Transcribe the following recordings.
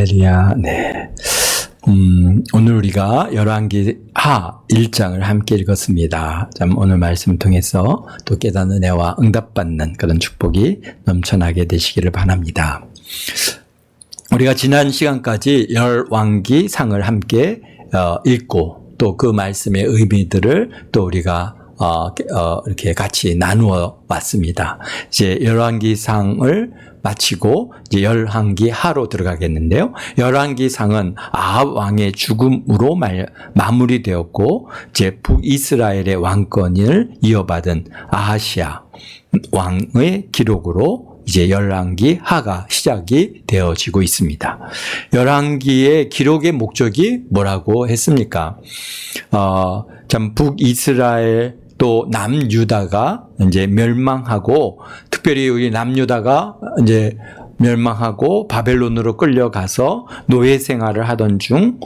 할렐루야. 네. 오늘 우리가 열왕기 하 1장을 함께 읽었습니다. 참 오늘 말씀 통해서 또 깨닫는 은혜와 응답받는 그런 축복이 넘쳐나게 되시기를 바랍니다. 우리가 지난 시간까지 열왕기 상을 함께 읽고 또 그 말씀의 의미들을 또 우리가 이렇게 같이 나누어 왔습니다. 이제 열왕기 상을 마치고 이제 열왕기 하로 들어가겠는데요. 열왕기 상은 아합 왕의 죽음으로 마무리되었고 이제 북이스라엘의 왕권을 이어받은 아하시아 왕의 기록으로 이제 열왕기 하가 시작이 되어지고 있습니다. 열왕기의 기록의 목적이 뭐라고 했습니까? 참 북이스라엘 또 남유다가 이제 멸망하고, 특별히 우리 남유다가 이제 멸망하고 바벨론으로 끌려가서 노예 생활을 하던 중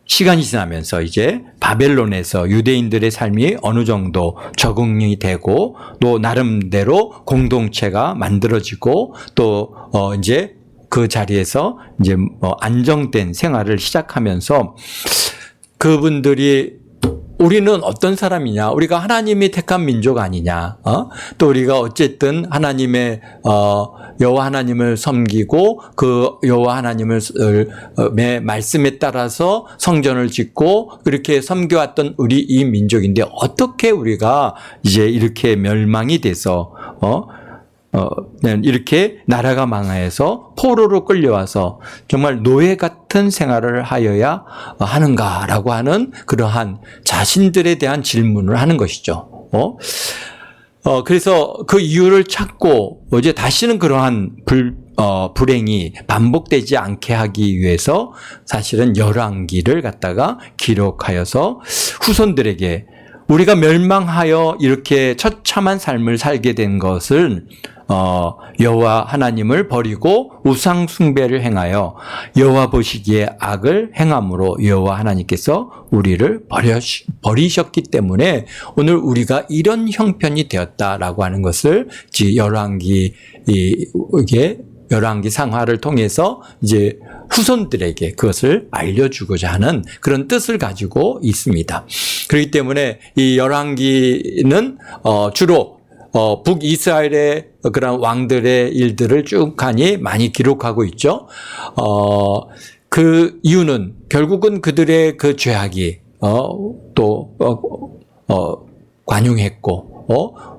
시간이 지나면서 이제 바벨론에서 유대인들의 삶이 어느 정도 적응이 되고 또 나름대로 공동체가 만들어지고 또 이제 그 자리에서 이제 안정된 생활을 시작하면서 그분들이 우리는 어떤 사람이냐? 우리가 하나님이 택한 민족 아니냐? 또 우리가 어쨌든 하나님의 여호와 하나님을 섬기고 그 여호와 하나님의 말씀에 따라서 성전을 짓고 그렇게 섬겨왔던 우리 이 민족인데 어떻게 우리가 이제 이렇게 멸망이 돼서 이렇게 나라가 망하여서 포로로 끌려와서 정말 노예 같은 생활을 하여야 하는가라고 하는 그러한 자신들에 대한 질문을 하는 것이죠. 그래서 그 이유를 찾고 이제 다시는 그러한 불행이 반복되지 않게 하기 위해서 사실은 열왕기를 갖다가 기록하여서 후손들에게 우리가 멸망하여 이렇게 처참한 삶을 살게 된 것을 여호와 하나님을 버리고 우상 숭배를 행하여 여호와 보시기에 악을 행함으로 여호와 하나님께서 우리를 버리셨기 때문에 오늘 우리가 이런 형편이 되었다라고 하는 것을 열왕기 상하를 통해서 이제 후손들에게 그것을 알려주고자 하는 그런 뜻을 가지고 있습니다. 그렇기 때문에 이 열왕기는 주로 북이스라엘의 그런 왕들의 일들을 쭉하니 많이 기록하고 있죠. 그 이유는 결국은 그들의 그 죄악이 관용했고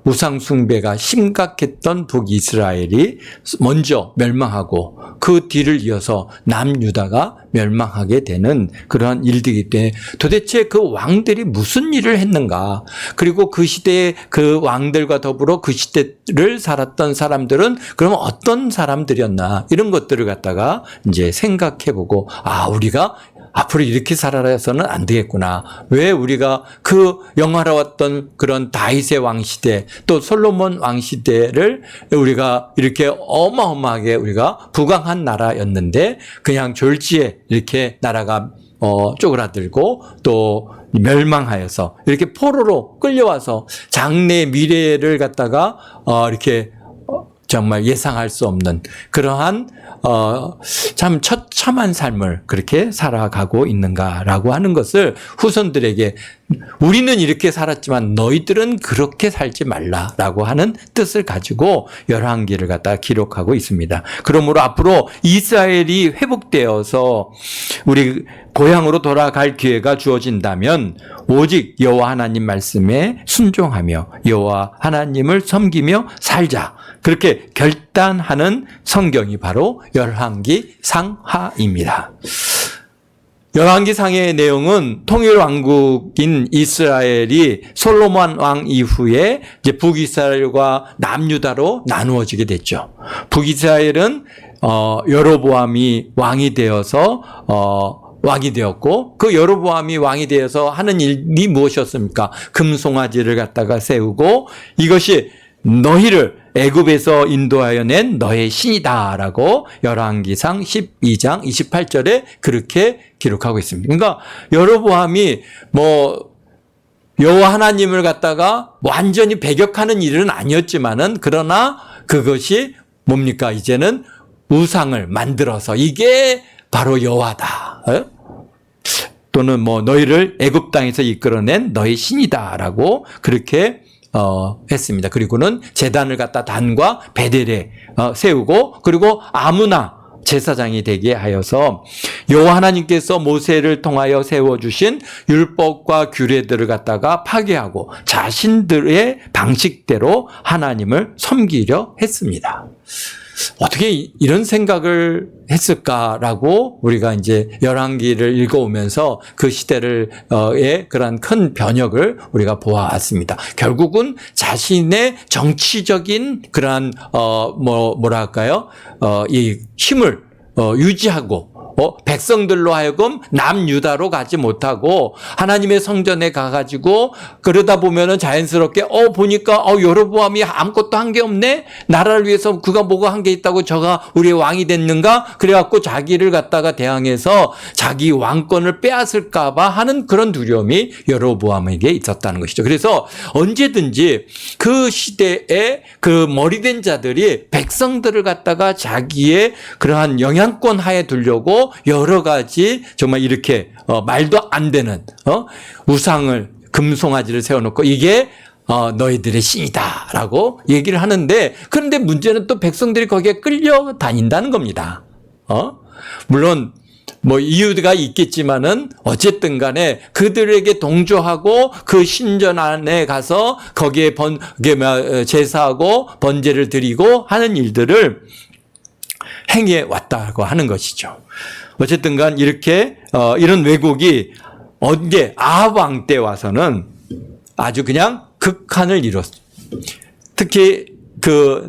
우상 숭배가 심각했던 북이스라엘이 먼저 멸망하고 그 뒤를 이어서 남유다가 멸망하게 되는 그러한 일들이기 때문에 도대체 그 왕들이 무슨 일을 했는가, 그리고 그 시대의 그 왕들과 더불어 그 시대를 살았던 사람들은 그러면 어떤 사람들이었나, 이런 것들을 갖다가 이제 생각해보고 우리가 앞으로 이렇게 살아서는 안 되겠구나. 왜 우리가 그 영화로웠던 그런 다윗의 왕시대 또 솔로몬 왕시대를 우리가 이렇게 어마어마하게 우리가 부강한 나라였는데 그냥 졸지에 이렇게 나라가 쪼그라들고 또 멸망하여서 이렇게 포로로 끌려와서 장래의 미래를 갖다가 이렇게 정말 예상할 수 없는 그러한 참 처참한 삶을 그렇게 살아가고 있는가라고 하는 것을 후손들에게 우리는 이렇게 살았지만 너희들은 그렇게 살지 말라라고 하는 뜻을 가지고 열왕기를 갖다 기록하고 있습니다. 그러므로 앞으로 이스라엘이 회복되어서 우리 고향으로 돌아갈 기회가 주어진다면 오직 여호와 하나님 말씀에 순종하며 여호와 하나님을 섬기며 살자, 그렇게 결단하는 성경이 바로 열왕기 상하입니다. 열왕기 상의 내용은 통일 왕국인 이스라엘이 솔로몬 왕 이후에 이제 북이스라엘과 남유다로 나누어지게 됐죠. 북이스라엘은 여로보암이 왕이 되었고 그 여로보암이 왕이 되어서 하는 일이 무엇이었습니까? 금송아지를 갖다가 세우고 이것이 너희를 애굽에서 인도하여 낸 너의 신이다라고 열왕기상 12장 28절에 그렇게 기록하고 있습니다. 그러니까 여로보암이 여호와 하나님을 갖다가 완전히 배격하는 일은 아니었지만은 그러나 그것이 뭡니까? 이제는 우상을 만들어서 이게 바로 여호와다. 또는 뭐 너희를 애굽 땅에서 이끌어낸 너희 신이다라고 그렇게 했습니다. 그리고는 제단을 갖다 단과 베델에 세우고 그리고 아무나 제사장이 되게 하여서 여호와 하나님께서 모세를 통하여 세워주신 율법과 규례들을 갖다가 파괴하고 자신들의 방식대로 하나님을 섬기려 했습니다. 어떻게 이런 생각을 했을까라고 우리가 이제 열왕기를 읽어오면서 그 시대를의 그러한 큰 변혁을 우리가 보아왔습니다. 결국은 자신의 정치적인 그러한 뭐랄까요? 이 힘을 유지하고 백성들로 하여금 남유다로 가지 못하고 하나님의 성전에 가가지고 그러다 보면은 자연스럽게 보니까 여로보암이 아무것도 한 게 없네. 나라를 위해서 그가 뭐가 한 게 있다고 저가 우리의 왕이 됐는가? 그래갖고 자기를 갖다가 대항해서 자기 왕권을 빼앗을까봐 하는 그런 두려움이 여로보암에게 있었다는 것이죠. 그래서 언제든지 그 시대에 그 머리된 자들이 백성들을 갖다가 자기의 그러한 영향권 하에 두려고 여러 가지 정말 이렇게 말도 안 되는 우상을 금송아지를 세워놓고 이게 너희들의 신이다라고 얘기를 하는데 그런데 문제는 또 백성들이 거기에 끌려다닌다는 겁니다. 물론 뭐 이유가 있겠지만은 어쨌든 간에 그들에게 동조하고 그 신전 안에 가서 거기에 제사하고 번제를 드리고 하는 일들을 행해 왔다고 하는 것이죠. 어쨌든 간 이렇게 이런 왜곡이 언제 아합 왕 때 와서는 아주 그냥 극한을 이뤘어요. 특히 그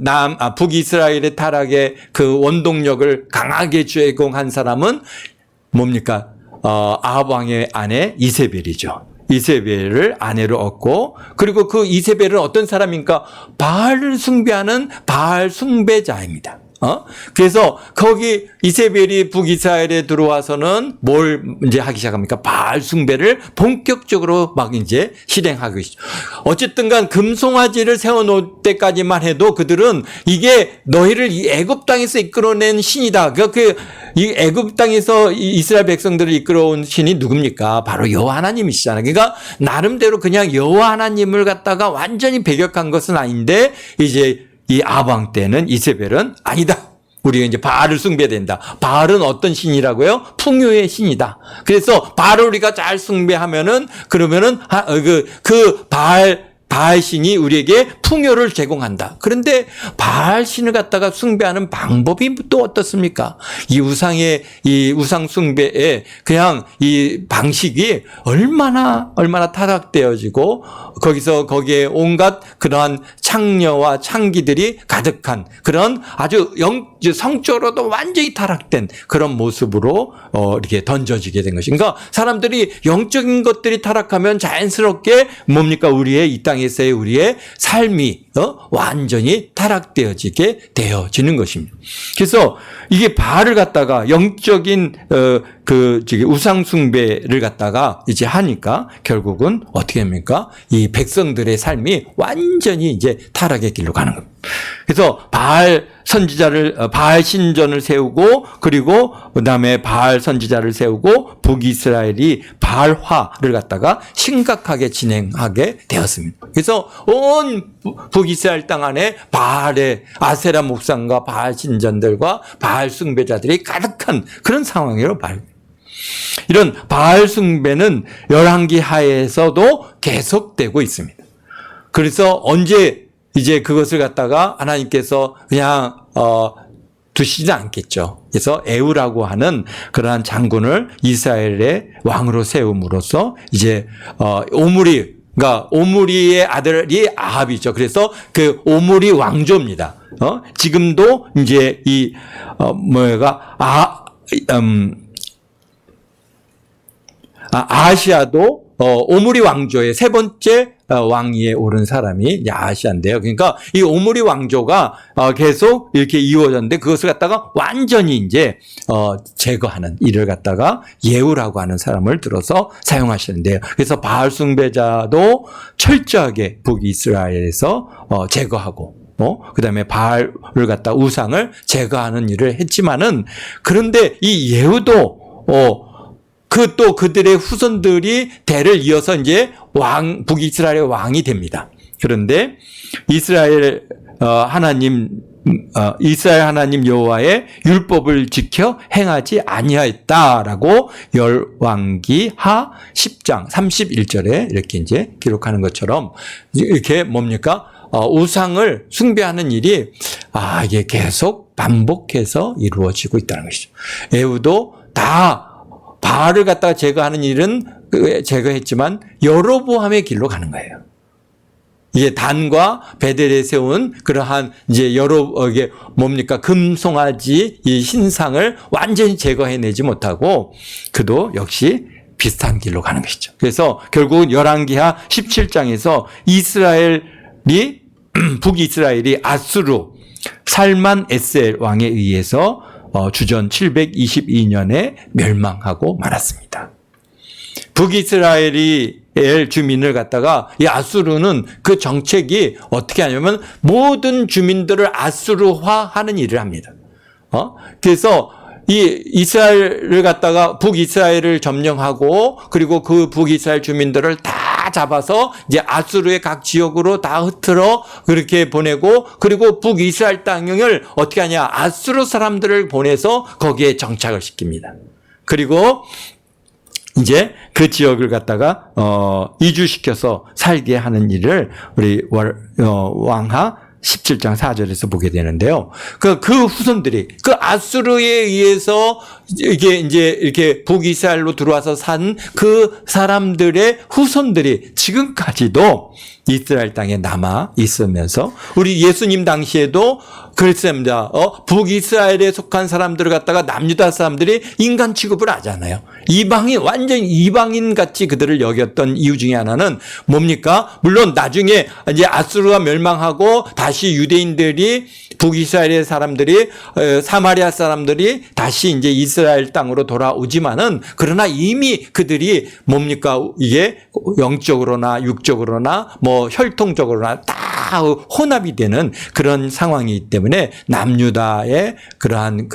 북이스라엘의 타락의 그 원동력을 강하게 제공한 사람은 뭡니까? 아합 왕의 아내 이세벨이죠. 이세벨을 아내로 얻고 그리고 그 이세벨은 어떤 사람입니까? 바알을 숭배하는 바알 숭배자입니다. 그래서 거기 이세벨이 북이스라엘에 들어와서는 뭘 이제 하기 시작합니까? 바알 숭배를 본격적으로 막 이제 실행하고 있죠. 어쨌든 간 금송아지를 세워놓을 때까지만 해도 그들은 이게 너희를 이 애굽 땅에서 이끌어낸 신이다. 이 애굽 땅에서 이스라엘 백성들을 이끌어온 신이 누굽니까? 바로 여호와 하나님이시잖아요. 그러니까 나름대로 그냥 여호와 하나님을 갖다가 완전히 배격한 것은 아닌데 이제 이 아방 때는 이세벨은 아니다. 우리가 이제 바알을 숭배된다. 바알은 어떤 신이라고요? 풍요의 신이다. 그래서 바알을 우리가 잘 숭배하면은 그러면은 그 바알 신이 우리에게 풍요를 제공한다. 그런데 바알 신을 갖다가 숭배하는 방법이 또 어떻습니까? 이 우상 숭배의 그냥 이 방식이 얼마나 타락되어지고 거기에 온갖 그러한 창녀와 창기들이 가득한 그런 아주 성적으로도 완전히 타락된 그런 모습으로 이렇게 던져지게 된 것입니다. 그러니까 사람들이 영적인 것들이 타락하면 자연스럽게 뭡니까? 우리의 이 땅에서의 우리의 삶이 완전히 타락되어지게 되어지는 것입니다. 그래서 이게 바알을 갖다가 영적인 우상 숭배를 갖다가 이제 하니까 결국은 어떻게 합니까? 이 백성들의 삶이 완전히 이제 타락의 길로 가는 겁니다. 그래서 바알 신전을 세우고 그리고 그다음에 바알 선지자를 세우고 북이스라엘이 바알화를 갖다가 심각하게 진행하게 되었습니다. 그래서 온 북이스라엘 땅 안에 바알의 아세라 목상과 바알 신전들과 바알 숭배자들이 가득한 그런 상황으로 이런 바알 숭배는 열왕기 하에서도 계속되고 있습니다. 그래서 언제 이제 그것을 갖다가 하나님께서 그냥 두시지 않겠죠. 그래서 에우라고 하는 그러한 장군을 이스라엘의 왕으로 세움으로써 이제 그러니까 오므리의 아들이 아합이죠. 그래서 그 오므리 왕조입니다. 지금도 이제 아하시아도 오므리 왕조의 세 번째 왕위에 오른 사람이 이제 아하시아인데요. 그러니까 이 오므리 왕조가 계속 이렇게 이루어졌는데 그것을 갖다가 완전히 이제 제거하는 일을 갖다가 예후라고 하는 사람을 들어서 사용하시는데요. 그래서 바알 숭배자도 철저하게 북이스라엘에서 제거하고 그다음에 바알을 갖다 우상을 제거하는 일을 했지만은, 그런데 이 예후도 또 그들의 후손들이 대를 이어서 이제 북이스라엘의 왕이 됩니다. 그런데 이스라엘 하나님 여호와의 율법을 지켜 행하지 아니하였다라고 열왕기하 10장 31절에 이렇게 이제 기록하는 것처럼, 이렇게 뭡니까? 우상을 숭배하는 일이 이게 계속 반복해서 이루어지고 있다는 것이죠. 에후도 다 바알을 갖다가 제거하는 일은 제거했지만 여로보암의 길로 가는 거예요. 이게 단과 베델에 세운 그러한 이제 이게 뭡니까? 금송아지 이 신상을 완전히 제거해내지 못하고 그도 역시 비슷한 길로 가는 것이죠. 그래서 결국은 열왕기하 17장에서 북이스라엘이 아수르 살만 에셀 왕에 의해서 주전 722년에 멸망하고 말았습니다. 북이스라엘이 주민을 갖다가 이 아수르는 그 정책이 어떻게 하냐면 모든 주민들을 아수르화하는 일을 합니다. 그래서 이 이스라엘을 갖다가 북이스라엘을 점령하고, 그리고 그 북이스라엘 주민들을 다 잡아서 이제 아수르의 각 지역으로 다 흩어러 그렇게 보내고, 그리고 북이스라엘 땅을 어떻게 하냐, 아수르 사람들을 보내서 거기에 정착을 시킵니다. 그리고 이제 그 지역을 갖다가 이주시켜서 살게 하는 일을 우리 왕하 17장 4절에서 보게 되는데요. 그 후손들이 그 아수르에 의해서 이게 이제 이렇게 북이스라엘로 들어와서 산 그 사람들의 후손들이 지금까지도 이스라엘 땅에 남아 있으면서, 우리 예수님 당시에도 그랬습니다. 북이스라엘에 속한 사람들을 갖다가 남유다 사람들이 인간 취급을 하잖아요. 완전히 이방인 같이 그들을 여겼던 이유 중에 하나는 뭡니까? 물론 나중에 이제 아수르가 멸망하고 다시 유대인들이, 북이스라엘의 사람들이, 사마리아 사람들이 다시 이제 이스라엘 땅으로 돌아오지만은, 그러나 이미 그들이 뭡니까? 이게 영적으로나 육적으로나 혈통적으로나 다 혼합이 되는 그런 상황이기 때문에 남유다의 그러한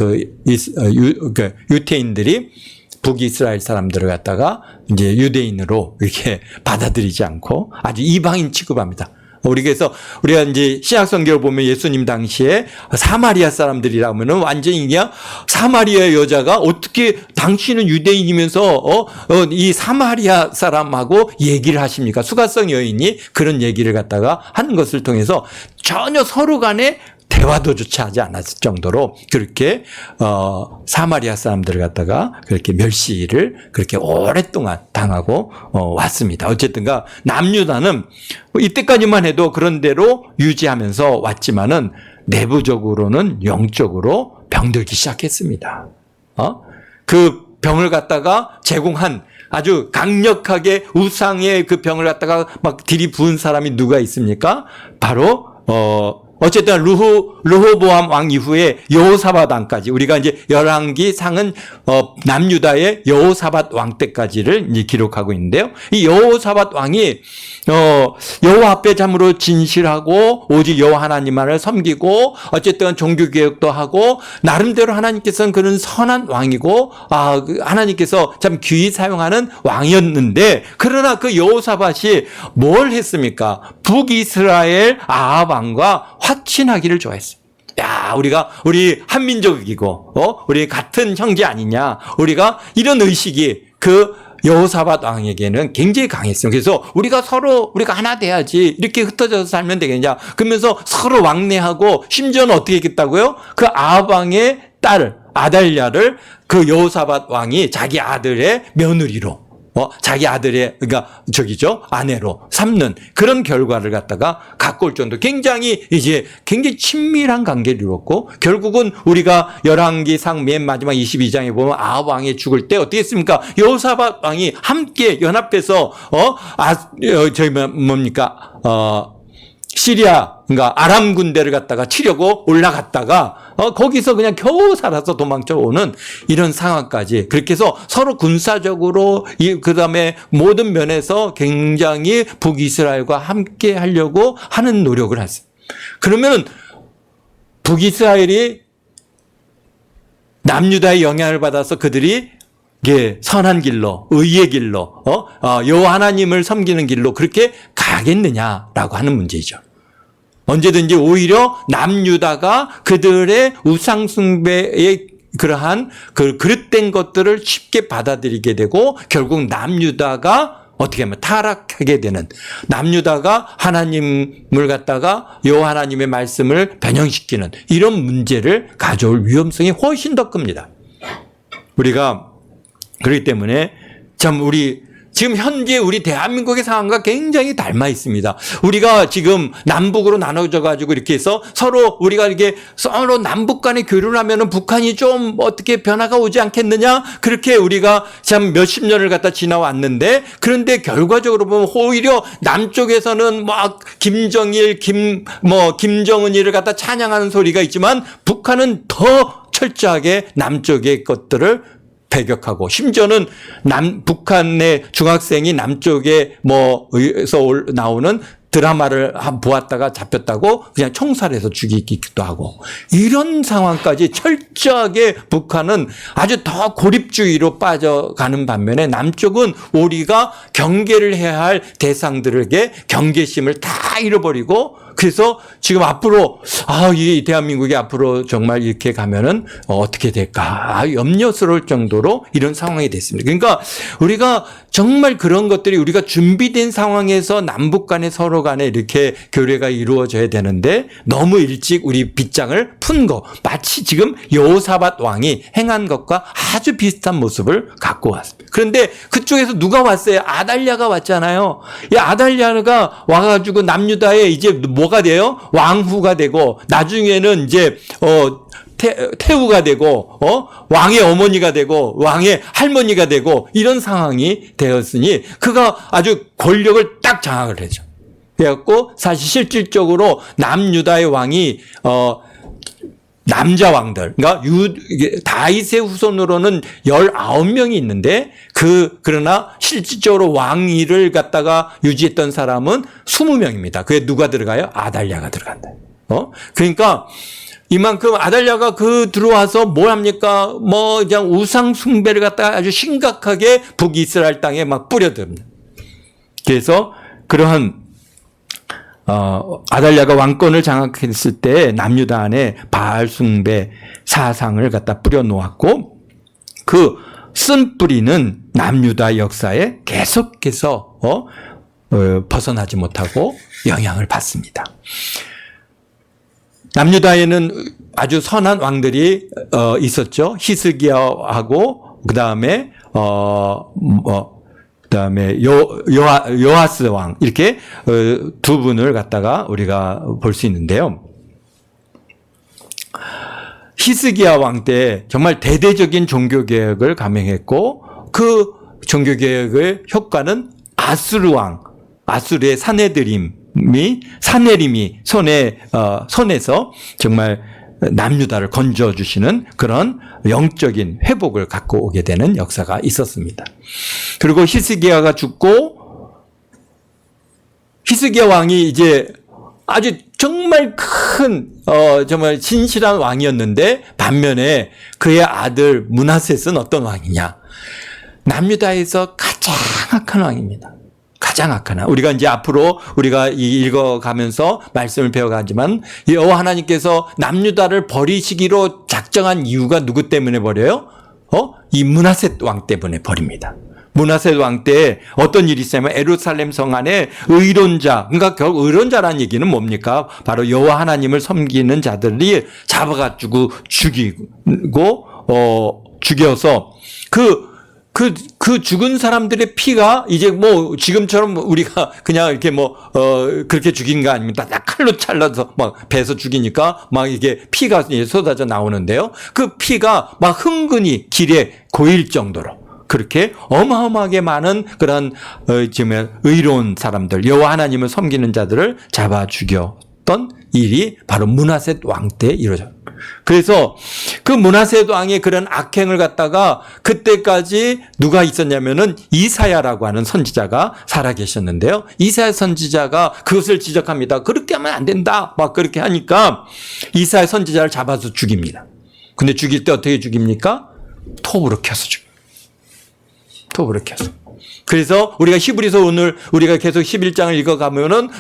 유태인들이 북이스라엘 사람들을 갖다가 이제 유대인으로 이렇게 받아들이지 않고 아주 이방인 취급합니다. 그래서 우리가 이제 신약성경을 보면 예수님 당시에 사마리아 사람들이라면은 완전히 그냥 사마리아 여자가 어떻게 당신은 유대인이면서 이 사마리아 사람하고 얘기를 하십니까? 수가성 여인이 그런 얘기를 갖다가 하는 것을 통해서 전혀 서로 간에 대화도조차 하지 않았을 정도로 그렇게 사마리아 사람들을 갖다가 그렇게 멸시를 그렇게 오랫동안 당하고 왔습니다. 어쨌든가 남유다는 이때까지만 해도 그런 대로 유지하면서 왔지만은 내부적으로는 영적으로 병들기 시작했습니다. 그 병을 갖다가 제공한 아주 강력하게 우상의 그 병을 갖다가 막 들이부은 사람이 누가 있습니까? 바로 어쨌든 르호보암 왕 이후에 여호사밧 왕까지, 우리가 이제 열왕기 상은 남유다의 여호사밧 왕 때까지를 이제 기록하고 있는데요. 이 여호사밧 왕이 여호와 앞에 참으로 진실하고 오직 여호와 하나님만을 섬기고 어쨌든 종교 개혁도 하고 나름대로 하나님께서는 그런 선한 왕이고 하나님께서 참 귀히 사용하는 왕이었는데, 그러나 그 여호사밧이 뭘 했습니까? 북이스라엘 아합 왕과 화친하기를 좋아했어요. 우리 한민족이고, 우리 같은 형제 아니냐. 우리가 이런 의식이 그 여호사밧 왕에게는 굉장히 강했어요. 그래서 우리가 하나 돼야지. 이렇게 흩어져서 살면 되겠냐. 그러면서 서로 왕래하고, 심지어는 어떻게 했겠다고요? 그 아합 왕의 딸, 아달랴를 그 여호사밧 왕이 자기 아들의 며느리로, 자기 아들의, 아내로 삼는 그런 결과를 갖다가 갖고 올 정도 굉장히 친밀한 관계를 이뤘고, 결국은 우리가 열왕기상 맨 마지막 22장에 보면 아합 왕이 죽을 때 어떻게 했습니까? 여호사밧 왕이 함께 연합해서, 시리아, 아람 군대를 갖다가 치려고 올라갔다가, 거기서 그냥 겨우 살아서 도망쳐 오는 이런 상황까지. 그렇게 해서 서로 군사적으로, 그 다음에 모든 면에서 굉장히 북이스라엘과 함께 하려고 하는 노력을 했어요. 그러면 북이스라엘이 남유다의 영향을 받아서 그들이 선한 길로, 의의 길로, 여호와 하나님을 섬기는 길로 그렇게 가겠느냐라고 하는 문제죠. 언제든지 오히려 남유다가 그들의 우상숭배의 그러한 그 그릇된 것들을 쉽게 받아들이게 되고 결국 남유다가 어떻게 하면 타락하게 되는, 남유다가 하나님을 갖다가 여호와 하나님의 말씀을 변형시키는 이런 문제를 가져올 위험성이 훨씬 더 큽니다. 우리가 그렇기 때문에 참 지금 현재 우리 대한민국의 상황과 굉장히 닮아 있습니다. 우리가 지금 남북으로 나눠져 가지고 이렇게 해서 우리가 이렇게 서로 남북 간에 교류를 하면은 북한이 좀 어떻게 변화가 오지 않겠느냐? 그렇게 우리가 참 몇십 년을 갖다 지나왔는데, 그런데 결과적으로 보면 오히려 남쪽에서는 막 김정일, 김정은이를 갖다 찬양하는 소리가 있지만 북한은 더 철저하게 남쪽의 것들을 배격하고, 심지어는 북한의 중학생이 남쪽에 에서 나오는 드라마를 보았다가 잡혔다고 그냥 총살해서 죽이기도 하고, 이런 상황까지 철저하게 북한은 아주 더 고립주의로 빠져가는 반면에 남쪽은 우리가 경계를 해야 할 대상들에게 경계심을 다 잃어버리고, 그래서 지금 앞으로 이 대한민국이 앞으로 정말 이렇게 가면은 어떻게 될까 염려스러울 정도로 이런 상황이 됐습니다. 그러니까 우리가 정말 그런 것들이 우리가 준비된 상황에서 남북 간에 서로 간에 이렇게 교류가 이루어져야 되는데 너무 일찍 우리 빗장을 푼 거, 마치 지금 여호사밧 왕이 행한 것과 아주 비슷한 모습을 갖고 왔습니다. 그런데 그쪽에서 누가 왔어요? 아달랴가 왔잖아요. 이 아달랴가 와가지고 남유다에 이제 뭐가 돼요? 왕후가 되고, 나중에는 이제 태후가 되고, 왕의 어머니가 되고, 왕의 할머니가 되고, 이런 상황이 되었으니 그가 아주 권력을 딱 장악을 하죠. 그래갖고 사실 실질적으로 남유다의 왕이 남자 왕들, 그러니까 다윗의 후손으로는 19명이 있는데 그러나 실질적으로 왕위를 갖다가 유지했던 사람은 20명입니다. 그게 누가 들어가요? 아달랴가 들어간다. 그러니까 이만큼 아달랴가 들어와서 뭘 합니까? 그냥 우상 숭배를 갖다가 아주 심각하게 북이스라엘 땅에 막 뿌려듭니다. 그래서 그러한 아달랴가 왕권을 장악했을 때 남유다 안에 바알 숭배 사상을 갖다 뿌려 놓았고, 그 쓴뿌리는 남유다 역사에 계속해서 벗어나지 못하고 영향을 받습니다. 남유다에는 아주 선한 왕들이 있었죠. 히스기야하고 그다음에 요아스 왕, 이렇게 두 분을 갖다가 우리가 볼 수 있는데요. 히스기야 왕 때 정말 대대적인 종교개혁을 감행했고, 그 종교개혁의 효과는 아수르 왕, 아수르의 사네림이 손에서 정말 남유다를 건져주시는 그런 영적인 회복을 갖고 오게 되는 역사가 있었습니다. 그리고 히스기야가 죽고, 히스기야 왕이 이제 아주 정말 정말 신실한 왕이었는데, 반면에 그의 아들 므낫셋은 어떤 왕이냐? 남유다에서 가장 악한 왕입니다. 가장 악한 왕. 우리가 이제 앞으로 우리가 읽어가면서 말씀을 배워가지만, 여호와 하나님께서 남유다를 버리시기로 작정한 이유가 누구 때문에 버려요? 이 므낫셋 왕 때문에 버립니다. 므낫셋 왕 때 어떤 일이 있었냐면, 예루살렘 성 안에 의론자, 그러니까 결국 의론자라는 얘기는 뭡니까? 바로 여호와 하나님을 섬기는 자들이 잡아가지고 죽여서 그 죽은 사람들의 피가 이제 지금처럼 우리가 그냥 이렇게 그렇게 죽인 거 아닙니까? 딱 칼로 잘라서 막 베서 죽이니까 막 이게 피가 쏟아져 나오는데요. 그 피가 막 흥건히 길에 고일 정도로 그렇게 어마어마하게 많은 그런 지금 의로운 사람들, 여호와 하나님을 섬기는 자들을 잡아 죽였던 일어났던 일이 바로 므낫셋 왕 때 이루어졌어요. 그래서 그 므낫셋 왕의 그런 악행을 갖다가 그때까지 누가 있었냐면은 이사야라고 하는 선지자가 살아 계셨는데요. 이사야 선지자가 그것을 지적합니다. 그렇게 하면 안 된다. 막 그렇게 하니까 이사야 선지자를 잡아서 죽입니다. 근데 죽일 때 어떻게 죽입니까? 톱으로 켜서 죽입니다. 톱으로 켜서. 그래서 우리가 히브리서 오늘 우리가 계속 11장을 읽어가면은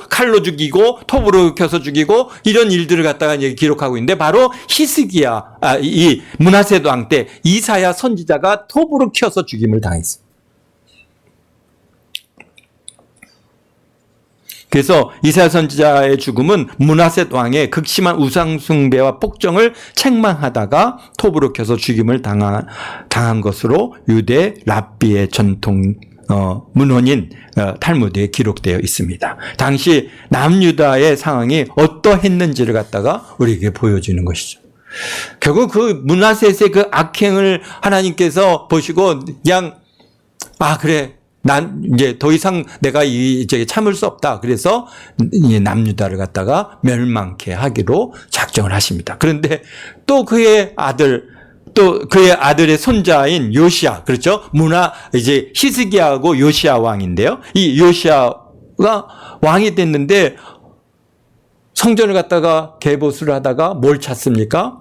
칼로 죽이고 톱으로 켜서 죽이고 이런 일들을 갖다가 이제 기록하고 있는데 바로 이 므낫셋 왕 때 이사야 선지자가 톱으로 켜서 죽임을 당했어요. 그래서 이사야 선지자의 죽음은 므낫셋 왕의 극심한 우상 숭배와 폭정을 책망하다가 톱으로 켜서 죽임을 당한 것으로 유대 랍비의 전통 문헌인 탈무드에 기록되어 있습니다. 당시 남유다의 상황이 어떠했는지를 갖다가 우리에게 보여주는 것이죠. 결국 그 므낫셋의 그 악행을 하나님께서 보시고 그냥 그래. 난 이제 더 이상 내가 이제 참을 수 없다. 그래서 남유다를 갖다가 멸망케 하기로 작정을 하십니다. 그런데 또 그의 아들의 손자인 요시야, 그렇죠? 이제 히스기야하고 요시야 왕인데요. 이 요시야가 왕이 됐는데 성전을 갖다가 개보수를 하다가 뭘 찾습니까?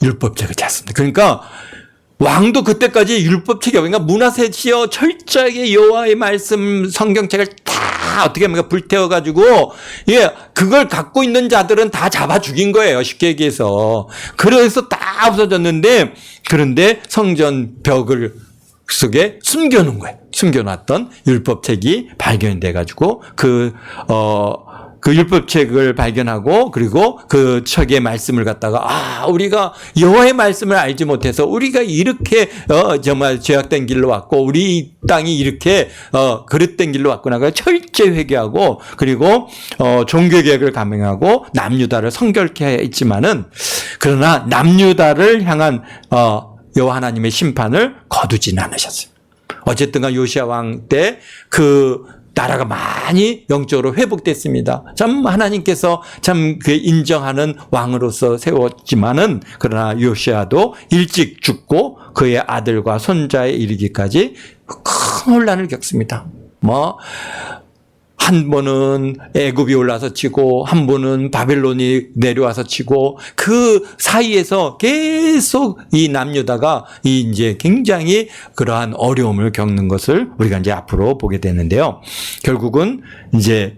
율법책을 찾습니다. 그러니까 왕도 그때까지 율법책이 그러니까 므낫셋이여 철저하게 여호와의 말씀 성경책을 다 어떻게 합니까? 불태워가지고 그걸 갖고 있는 자들은 다 잡아 죽인 거예요. 쉽게 얘기해서. 그래서 다 없어졌는데 그런데 성전 벽을 속에 숨겨놓은 거예요. 숨겨놨던 율법책이 발견돼가지고 그 율법책을 발견하고 그리고 그 책의 말씀을 갖다가 우리가 여호와의 말씀을 알지 못해서 우리가 이렇게 정말 죄악된 길로 왔고 우리 땅이 이렇게 그릇된 길로 왔구나. 철저히 회개하고 그리고 종교개혁을 감행하고 남유다를 성결케 했지만은 그러나 남유다를 향한 여호와 하나님의 심판을 거두지는 않으셨어요. 어쨌든가 요시야 왕 때 나라가 많이 영적으로 회복됐습니다. 참 하나님께서 참 그 인정하는 왕으로서 세웠지만은 그러나 요시야도 일찍 죽고 그의 아들과 손자에 이르기까지 큰 혼란을 겪습니다. 한 번은 애굽이 올라서 치고 한 번은 바벨론이 내려와서 치고 그 사이에서 계속 이 남유다가 이제 굉장히 그러한 어려움을 겪는 것을 우리가 이제 앞으로 보게 되는데요. 결국은 이제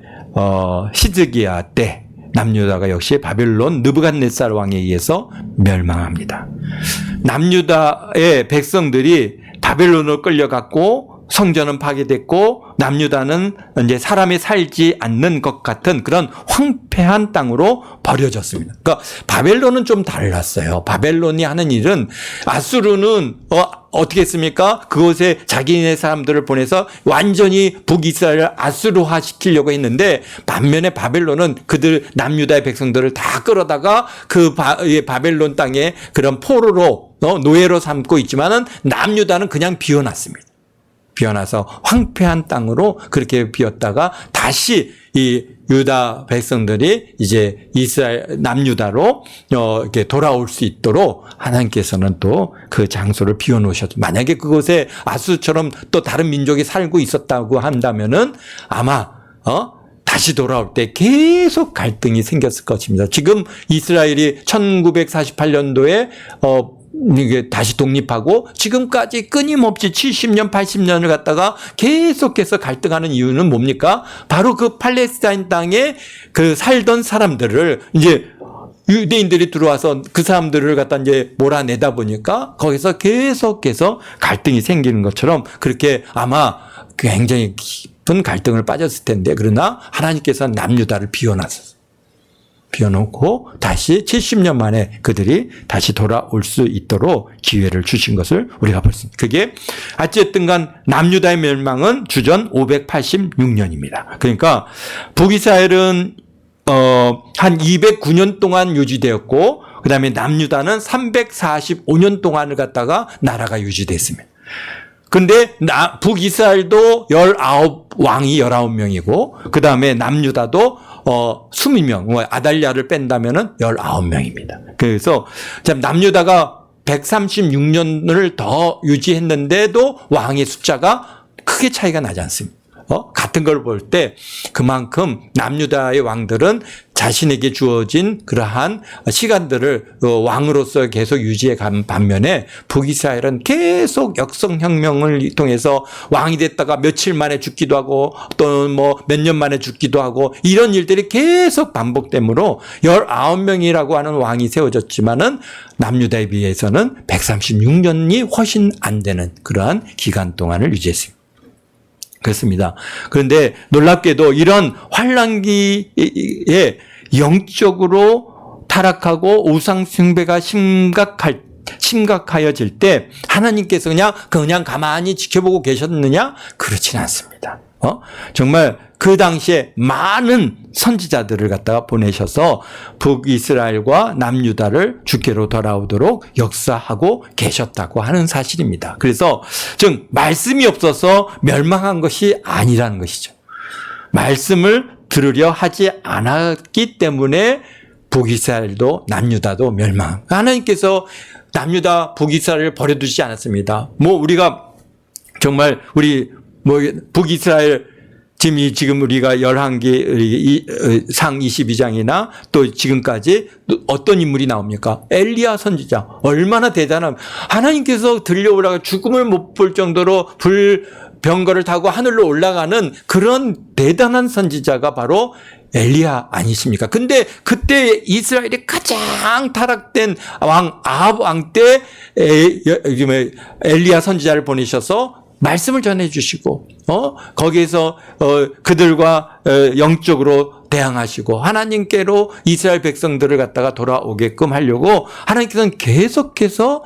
히스기야 때 남유다가 역시 바벨론 느부갓네살 왕에 의해서 멸망합니다. 남유다의 백성들이 바벨론으로 끌려갔고 성전은 파괴됐고 남유다는 이제 사람이 살지 않는 것 같은 그런 황폐한 땅으로 버려졌습니다. 그러니까 바벨론은 좀 달랐어요. 바벨론이 하는 일은 아수르는 어떻게 했습니까? 그곳에 자기네 사람들을 보내서 완전히 북이스라엘을 아수르화 시키려고 했는데 반면에 바벨론은 그들 남유다의 백성들을 다 끌어다가 그 바벨론 땅에 그런 포로로 노예로 삼고 있지만은 남유다는 그냥 비워놨습니다. 비워놔서 황폐한 땅으로 그렇게 비웠다가 다시 이 유다 백성들이 이제 이스라엘 남유다로 이렇게 돌아올 수 있도록 하나님께서는 또 그 장소를 비워놓으셨죠. 만약에 그곳에 아수처럼 또 다른 민족이 살고 있었다고 한다면은 아마 다시 돌아올 때 계속 갈등이 생겼을 것입니다. 지금 이스라엘이 1948년도에 이게 다시 독립하고 지금까지 끊임없이 70년, 80년을 갖다가 계속해서 갈등하는 이유는 뭡니까? 바로 그 팔레스타인 땅에 그 살던 사람들을 이제 유대인들이 들어와서 그 사람들을 갖다 이제 몰아내다 보니까 거기서 계속해서 갈등이 생기는 것처럼 그렇게 아마 굉장히 깊은 갈등을 빠졌을 텐데 그러나 하나님께서는 남유다를 비워놓고 다시 70년 만에 그들이 다시 돌아올 수 있도록 기회를 주신 것을 우리가 볼 수 있습니다. 그게 어쨌든 간 남유다의 멸망은 주전 586년입니다. 그러니까 북이스라엘은 한 209년 동안 유지되었고 그다음에 남유다는 345년 동안을 갖다가 나라가 유지됐습니다. 근데 북이스라엘도 왕이 19명이고 그 다음에 남유다도 20명, 아달랴를 뺀다면은 19명입니다. 그래서 참 남유다가 136년을 더 유지했는데도 왕의 숫자가 크게 차이가 나지 않습니다. 같은 걸 볼 때 그만큼 남유다의 왕들은 자신에게 주어진 그러한 시간들을 왕으로서 계속 유지해 간 반면에 북이스라엘은 계속 역성혁명을 통해서 왕이 됐다가 며칠 만에 죽기도 하고 또 뭐 몇 년 만에 죽기도 하고 이런 일들이 계속 반복되므로 19명이라고 하는 왕이 세워졌지만은 남유다에 비해서는 136년이 훨씬 안 되는 그러한 기간 동안을 유지했습니다. 그렇습니다. 그런데 놀랍게도 이런 환란기에 영적으로 타락하고 우상 숭배가 심각하여질 때 하나님께서 그냥 가만히 지켜보고 계셨느냐? 그렇지는 않습니다. 정말 그 당시에 많은 선지자들을 갖다가 보내셔서 북이스라엘과 남유다를 주께로 돌아오도록 역사하고 계셨다고 하는 사실입니다. 그래서 즉 말씀이 없어서 멸망한 것이 아니라는 것이죠. 말씀을 들으려 하지 않았기 때문에 북이스라엘도 남유다도 멸망. 하나님께서 남유다 북이스라엘을 버려두지 않았습니다. 우리가 정말 북이스라엘 지금 우리가 열왕기 상 22장이나 또 지금까지 어떤 인물이 나옵니까? 엘리야 선지자. 얼마나 대단한, 하나님께서 들려오라고 죽음을 못 볼 정도로 병거를 타고 하늘로 올라가는 그런 대단한 선지자가 바로 엘리야 아니십니까? 근데 그때 이스라엘이 가장 타락된 아합 왕 때 엘리야 선지자를 보내셔서 말씀을 전해주시고, 거기에서, 그들과, 영적으로 대항하시고, 하나님께로 이스라엘 백성들을 갖다가 돌아오게끔 하려고 하나님께서는 계속해서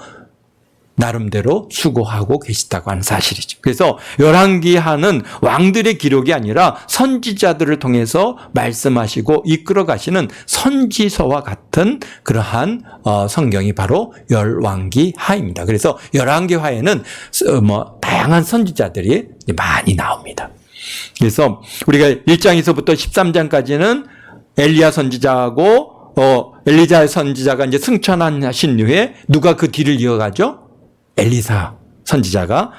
나름대로 수고하고 계시다고 하는 사실이죠. 그래서 열왕기하는 왕들의 기록이 아니라 선지자들을 통해서 말씀하시고 이끌어 가시는 선지서와 같은 그러한 성경이 바로 열왕기하입니다. 그래서 열왕기하에는 다양한 선지자들이 많이 나옵니다. 그래서 우리가 1장에서부터 13장까지는 엘리야 선지자하고 엘리자 선지자가 이제 승천하신 후에 누가 그 뒤를 이어가죠? 엘리사 선지자가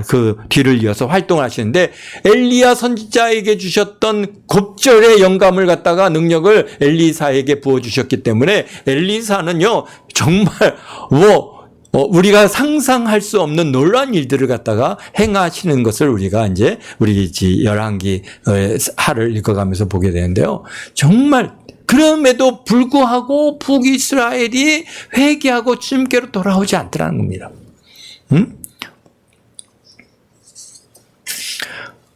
그 뒤를 이어서 활동을 하시는데, 엘리야 선지자에게 주셨던 곱절의 영감을 갖다가 능력을 엘리사에게 부어주셨기 때문에 엘리사는요 정말 우리가 상상할 수 없는 놀라운 일들을 갖다가 행하시는 것을 우리가 이제 우리 열왕기 하를 읽어가면서 보게 되는데요. 정말 그럼에도 불구하고 북이스라엘이 회개하고 주님께로 돌아오지 않더라는 겁니다.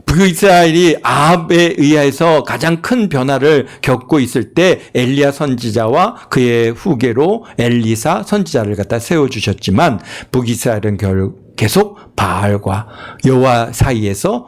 북이스라엘이 아합에 의해서 가장 큰 변화를 겪고 있을 때 엘리야 선지자와 그의 후계로 엘리사 선지자를 갖다 세워주셨지만 북이스라엘은 계속 바알과 여호와 사이에서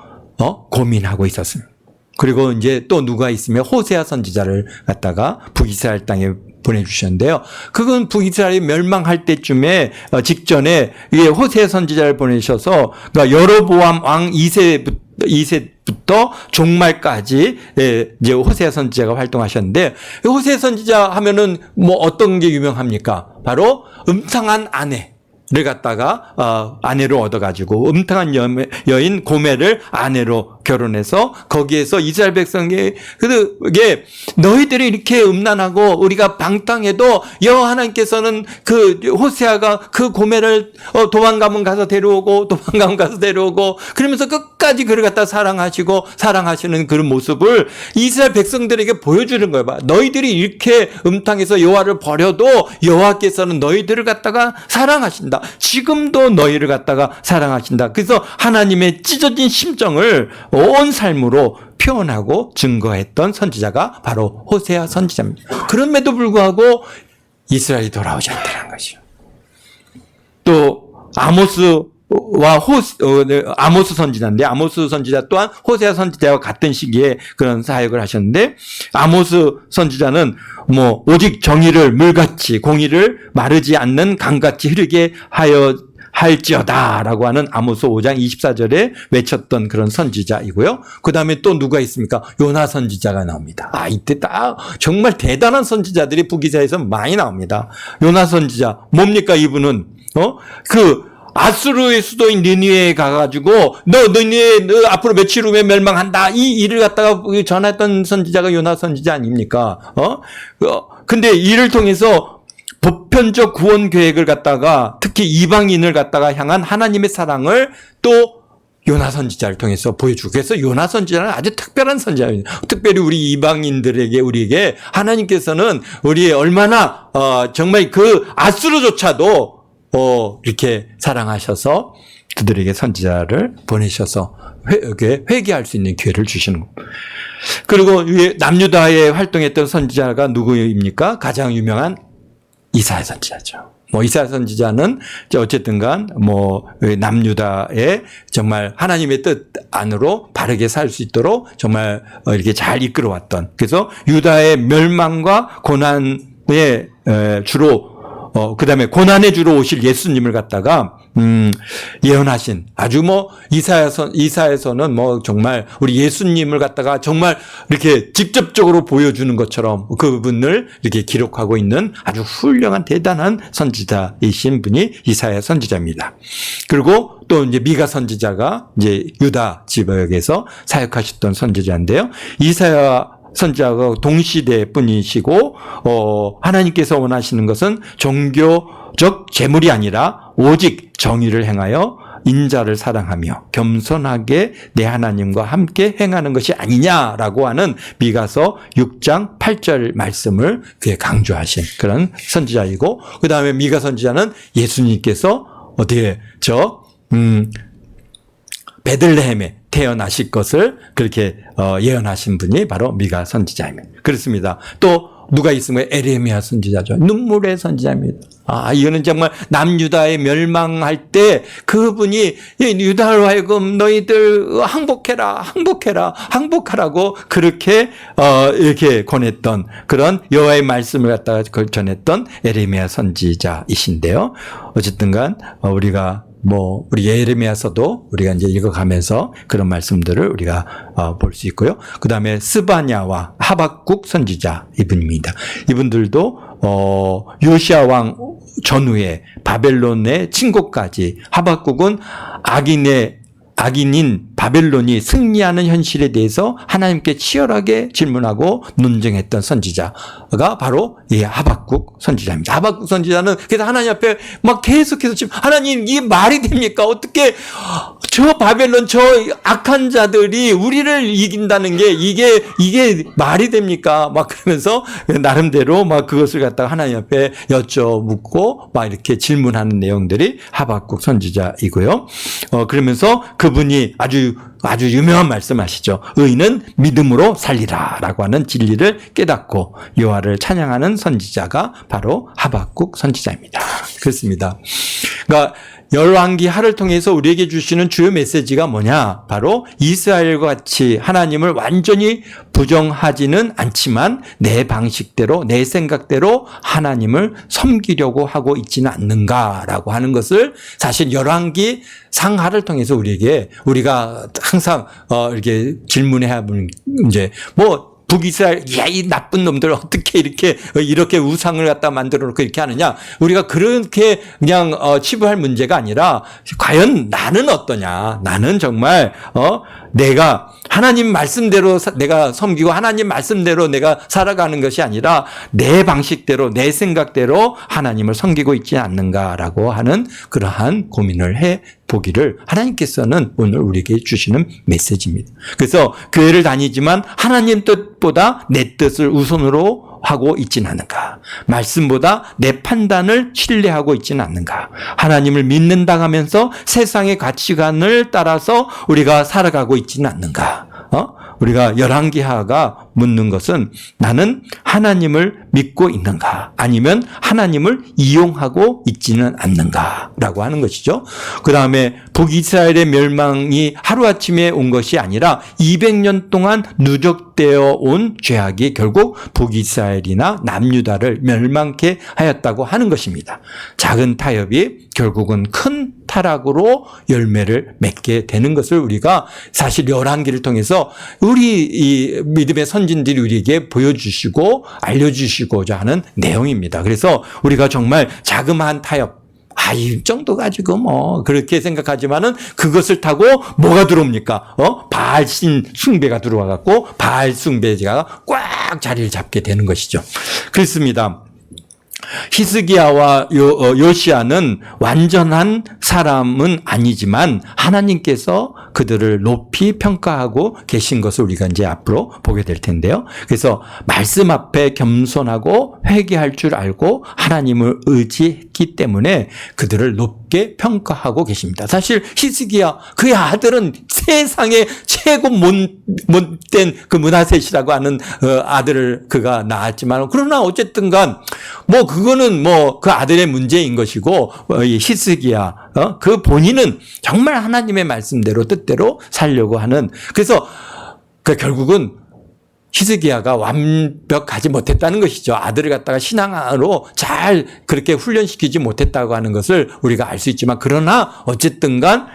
고민하고 있었습니다. 그리고 이제 또 누가 있으면 호세아 선지자를 갖다가 북이스라엘 땅에 보내주셨는데요. 그건 북이스라엘이 멸망할 때쯤에 직전에 호세아 선지자를 보내셔서 그러니까 여로보암 왕 2세부터 종말까지 이제 호세아 선지자가 활동하셨는데, 호세아 선지자 하면은 어떤 게 유명합니까? 바로 음탕한 아내를 갖다가 아내로 얻어가지고 음탕한 여인 고멜을 아내로 결혼해서 거기에서 이스라엘 백성에게 그게 너희들이 이렇게 음란하고 우리가 방탕해도 여호와 하나님께서는 그 호세아가 그 고멜을 도망가면 가서 데려오고 도망가면 가서 데려오고 그러면서 끝까지 그를 갖다 사랑하시는 그런 모습을 이스라엘 백성들에게 보여주는 거예요. 너희들이 이렇게 음탕해서 여호와를 버려도 여호와께서는 너희들을 갖다가 사랑하신다. 지금도 너희를 갖다가 사랑하신다. 그래서 하나님의 찢어진 심정을 온 삶으로 표현하고 증거했던 선지자가 바로 호세아 선지자입니다. 그럼에도 불구하고 이스라엘이 돌아오지 않더라는 것이죠. 또 아모스 선지자인데, 아모스 선지자 또한 호세아 선지자와 같은 시기에 그런 사역을 하셨는데, 아모스 선지자는 오직 정의를 물같이 공의를 마르지 않는 강같이 흐르게 할지어다라고 하는 아모스 5장 24절에 외쳤던 그런 선지자이고요. 그 다음에 또 누가 있습니까? 요나 선지자가 나옵니다. 이때 딱 정말 대단한 선지자들이 북이스라엘에서 많이 나옵니다. 요나 선지자 뭡니까 이분은? 아수르의 수도인 니느웨에 가가지고 너 앞으로 며칠 후에 멸망한다 이 일을 갖다가 전했던 선지자가 요나 선지자 아닙니까? 근데 이를 통해서 보편적 구원 계획을 갖다가 특히 이방인을 갖다가 향한 하나님의 사랑을 또 요나 선지자를 통해서 보여주고, 그래서 요나 선지자는 아주 특별한 선지자입니다. 특별히 우리 이방인들에게, 우리에게 하나님께서는 우리 얼마나 정말 그 아수르조차도 이렇게 사랑하셔서 그들에게 선지자를 보내셔서 회개할 수 있는 기회를 주시는 겁니다. 그리고 남유다에 활동했던 선지자가 누구입니까? 가장 유명한 이사야 선지자죠. 이사야 선지자는 어쨌든간 남유다에 정말 하나님의 뜻 안으로 바르게 살 수 있도록 정말 이렇게 잘 이끌어왔던, 그래서 유다의 멸망과 고난의 주로 그다음에 고난의 주로 오실 예수님을 갖다가 예언하신 아주 이사야서는 정말 우리 예수님을 갖다가 정말 이렇게 직접적으로 보여주는 것처럼 그분을 이렇게 기록하고 있는 아주 훌륭한 대단한 선지자이신 분이 이사야 선지자입니다. 그리고 또 이제 미가 선지자가 이제 유다 지역에서 사역하셨던 선지자인데요. 이사야 선지자가 동시대 분이시고 하나님께서 원하시는 것은 종교적 재물이 아니라 오직 정의를 행하여 인자를 사랑하며 겸손하게 내 하나님과 함께 행하는 것이 아니냐라고 하는 미가서 6장 8절 말씀을 그에 강조하신 그런 선지자이고, 그 다음에 미가 선지자는 예수님께서 어디에 베들레헴에 태어나실 것을 그렇게 예언하신 분이 바로 미가 선지자입니다. 그렇습니다. 또 누가 있으면 에레미야 선지자죠. 눈물의 선지자입니다. 이거는 정말 남유다의 멸망할 때 그분이 유다로 하여금 너희들 항복하라고 그렇게 이렇게 권했던 그런 여호와의 말씀을 갖다가 전했던 에레미야 선지자이신데요. 어쨌든간 우리가 우리 예레미야서도 우리가 이제 읽어가면서 그런 말씀들을 우리가 볼 수 있고요. 그 다음에 스바냐와 하박국 선지자 이분입니다. 이분들도 요시야 왕 전후에 바벨론의 침공까지, 하박국은 악인인 바벨론이 승리하는 현실에 대해서 하나님께 치열하게 질문하고 논쟁했던 선지자가 바로 하박국 선지자입니다. 하박국 선지자는 그래서 하나님 앞에 계속해서 지금 하나님 이게 말이 됩니까? 어떻게 저 바벨론 저 악한 자들이 우리를 이긴다는 게 이게 말이 됩니까? 그러면서 나름대로 그것을 갖다가 하나님 앞에 여쭤묻고 이렇게 질문하는 내용들이 하박국 선지자이고요. 그러면서 그분이 아주 유명한 말씀하시죠. 의인은 믿음으로 살리라라고 하는 진리를 깨닫고 여호와를 찬양하는 선지자가 바로 하박국 선지자입니다. 그렇습니다. 그러니까 열왕기 하를 통해서 우리에게 주시는 주요 메시지가 뭐냐? 바로 이스라엘과 같이 하나님을 완전히 부정하지는 않지만 내 방식대로, 내 생각대로 하나님을 섬기려고 하고 있지는 않는가라고 하는 것을 사실 열왕기 상하를 통해서 우리가 항상 이렇게 질문해야 하는 이제 북이스라엘, 이 나쁜 놈들 어떻게 이렇게 우상을 갖다 만들어 놓고 이렇게 하느냐. 우리가 그렇게 그냥 치부할 문제가 아니라 과연 나는 어떠냐. 나는 정말 내가 하나님 말씀대로 내가 섬기고 하나님 말씀대로 내가 살아가는 것이 아니라 내 방식대로 내 생각대로 하나님을 섬기고 있지 않는가라고 하는 그러한 고민을 해 보기를 하나님께서는 오늘 우리에게 주시는 메시지입니다. 그래서 교회를 다니지만 하나님 뜻보다 내 뜻을 우선으로 하고 있지는 않는가? 말씀보다 내 판단을 신뢰하고 있지는 않는가? 하나님을 믿는다 하면서 세상의 가치관을 따라서 우리가 살아가고 있지는 않는가? 우리가 열왕기하가 묻는 것은 나는 하나님을 믿고 있는가? 아니면 하나님을 이용하고 있지는 않는가? 라고 하는 것이죠. 그 다음에 북이스라엘의 멸망이 하루아침에 온 것이 아니라 200년 동안 누적되어 온 죄악이 결국 북이스라엘이나 남유다를 멸망케 하였다고 하는 것입니다. 작은 타협이 결국은 큰 타락으로 열매를 맺게 되는 것을 우리가 사실 열왕기를 통해서 우리 이 믿음의 선진들이 우리에게 보여주시고 알려주시고자 하는 내용입니다. 그래서 우리가 정말 자그마한 타협, 이 정도 가지고 뭐 그렇게 생각하지만은 그것을 타고 뭐가 들어옵니까? 바알신 숭배가 들어와 갖고 바알 숭배자가 꽉 자리를 잡게 되는 것이죠. 그렇습니다. 히스기야와 요시야는 완전한 사람은 아니지만 하나님께서 그들을 높이 평가하고 계신 것을 우리가 이제 앞으로 보게 될 텐데요. 그래서 말씀 앞에 겸손하고 회개할 줄 알고 하나님을 의지했기 때문에 그들을 높게 평가하고 계십니다. 사실 히스기야 그의 아들은 세상에 최고 못된 그 므낫셋이라고 하는 아들을 그가 낳았지만 그러나 어쨌든간 뭐 그거는 뭐 그 아들의 문제인 것이고 이 히스기야 그 본인은 정말 하나님의 말씀대로 뜻대로 살려고 하는 그래서 그 결국은 히스기야가 완벽하지 못했다는 것이죠. 아들을 갖다가 신앙으로 잘 그렇게 훈련시키지 못했다고 하는 것을 우리가 알 수 있지만 그러나 어쨌든간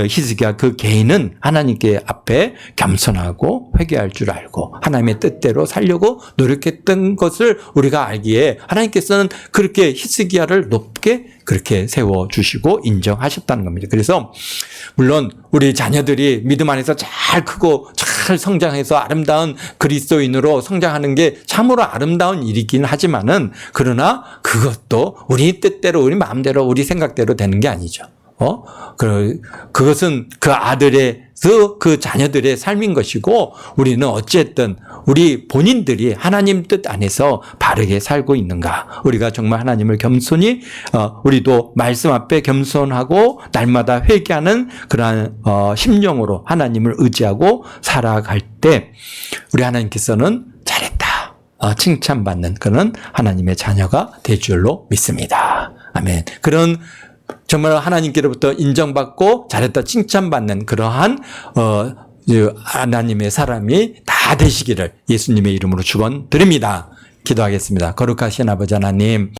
히스기야 그 개인은 하나님께 앞에 겸손하고 회개할 줄 알고 하나님의 뜻대로 살려고 노력했던 것을 우리가 알기에 하나님께서는 그렇게 히스기야를 높게 그렇게 세워주시고 인정하셨다는 겁니다. 그래서 물론 우리 자녀들이 믿음 안에서 잘 크고 잘 성장해서 아름다운 그리스도인으로 성장하는 게 참으로 아름다운 일이긴 하지만은 그러나 그것도 우리 뜻대로 우리 마음대로 우리 생각대로 되는 게 아니죠. 그것은 그 아들의 그 자녀들의 삶인 것이고 우리는 어쨌든 우리 본인들이 하나님 뜻 안에서 바르게 살고 있는가 우리가 정말 하나님을 겸손히 우리도 말씀 앞에 겸손하고 날마다 회개하는 그러한 심령으로 하나님을 의지하고 살아갈 때 우리 하나님께서는 잘했다 칭찬받는 그런 하나님의 자녀가 될 줄로 믿습니다. 아멘. 그런 정말 하나님께로부터 인정받고 잘했다 칭찬받는 그러한 하나님의 사람이 다 되시기를 예수님의 이름으로 축원드립니다. 기도하겠습니다. 거룩하신 아버지 하나님,